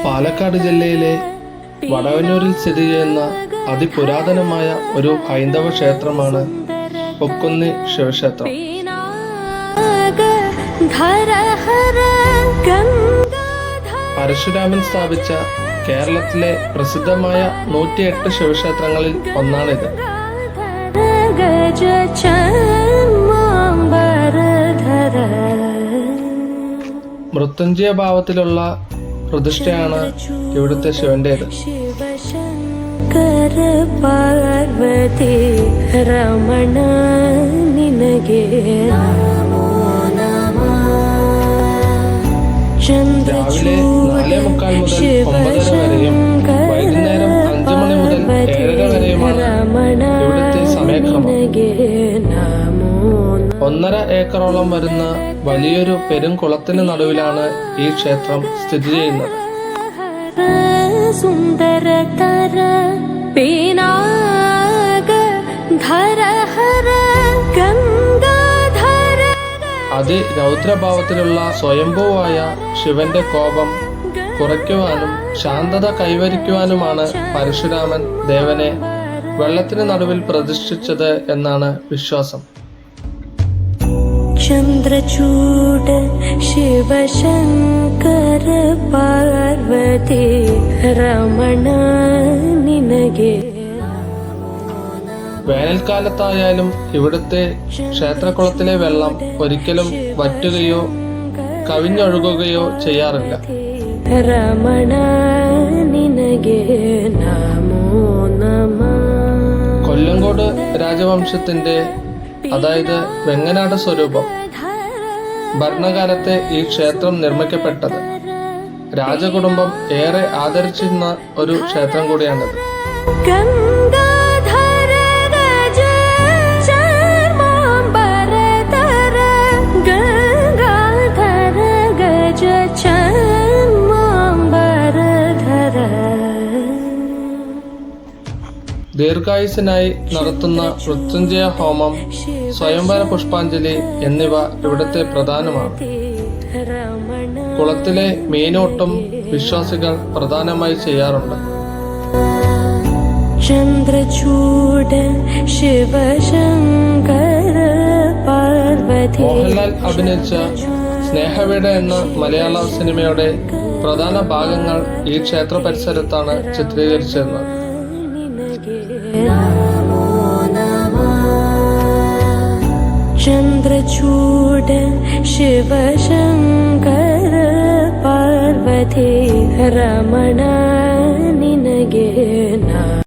പാലക്കാട് ജില്ലയിലെ വടവന്നൂരിൽ സ്ഥിതി ചെയ്യുന്ന അതിപുരാതനമായ ഒരു ഹൈന്ദവ ക്ഷേത്രമാണ് പൊക്കുന്നി ശിവക്ഷേത്രം. പരശുരാമൻ സ്ഥാപിച്ച കേരളത്തിലെ പ്രസിദ്ധമായ 108 ശിവക്ഷേത്രങ്ങളിൽ ഒന്നാണിത്. മൃത്യുഞ്ജയ ഭാവത്തിലുള്ള പ്രതിഷ്ഠയാണ് ഇവിടുത്തെ ശിവന്റേത്. പാർവതി രമണ നിനഗേ രാവിലെ 4:45 മുതൽ 9:30 വരെയും വൈകുന്നേരം 5 മണി മുതൽ 7:30 വരെയുമാണ് ഇവിടുത്തെ സമയക്രമം. 1.5 ഏക്കറോളം വരുന്ന വലിയൊരു പെരുംകുളത്തിന് നടുവിലാണ് ഈ ക്ഷേത്രം സ്ഥിതി ചെയ്യുന്നത്. അതിരൗദ്രഭാവത്തിലുള്ള സ്വയംഭൂവായ ശിവന്റെ കോപം കുറയ്ക്കുവാനും ശാന്തത കൈവരിക്കുവാനുമാണ് പരശുരാമൻ ദേവനെ വെള്ളത്തിന് നടുവിൽ പ്രതിഷ്ഠിച്ചത് എന്നാണ് വിശ്വാസം. ചന്ദ്രചൂഡ ശിവശങ്കര പാർവതി രമണ നിനഗേ. വേനൽക്കാലത്തായാലും ഇവിടുത്തെ ക്ഷേത്രകുളത്തിലെ വെള്ളം ഒരിക്കലും വറ്റുകയോ കവിഞ്ഞൊഴുകുകയോ ചെയ്യാറില്ല. രമണ നിനഗേ നമോ നമഃ. കൊല്ലങ്കോട് രാജവംശത്തിന്റെ, അതായത് വെങ്ങനാട് സ്വരൂപം ഭരണകാലത്തെ ഈ ക്ഷേത്രം നിർമ്മിക്കപ്പെട്ടത്. രാജകുടുംബം ഏറെ ആദരിച്ചിരുന്ന ഒരു ക്ഷേത്രം കൂടിയാണിത്. ദീർഘായുസിനായി നടത്തുന്ന മൃത്യുഞ്ജയ ഹോമം, സ്വയംവര പുഷ്പാഞ്ജലി എന്നിവ ഇവിടുത്തെ പ്രധാനമാണ്. കുളത്തിലെ മീനോട്ടം വിശ്വാസികൾ പ്രധാനമായി ചെയ്യാറുണ്ട്. ചന്ദ്രചൂഡ ശിവശങ്കര പാർവതി. മോഹൻലാൽ അഭിനയിച്ച സ്നേഹവീട എന്ന മലയാള സിനിമയുടെ പ്രധാന ഭാഗങ്ങൾ ഈ ക്ഷേത്ര പരിസരത്താണ് ചിത്രീകരിച്ചിരുന്നത്. ചന്ദ്രചൂഡ ശിവശങ്കര പാർവതി രമണ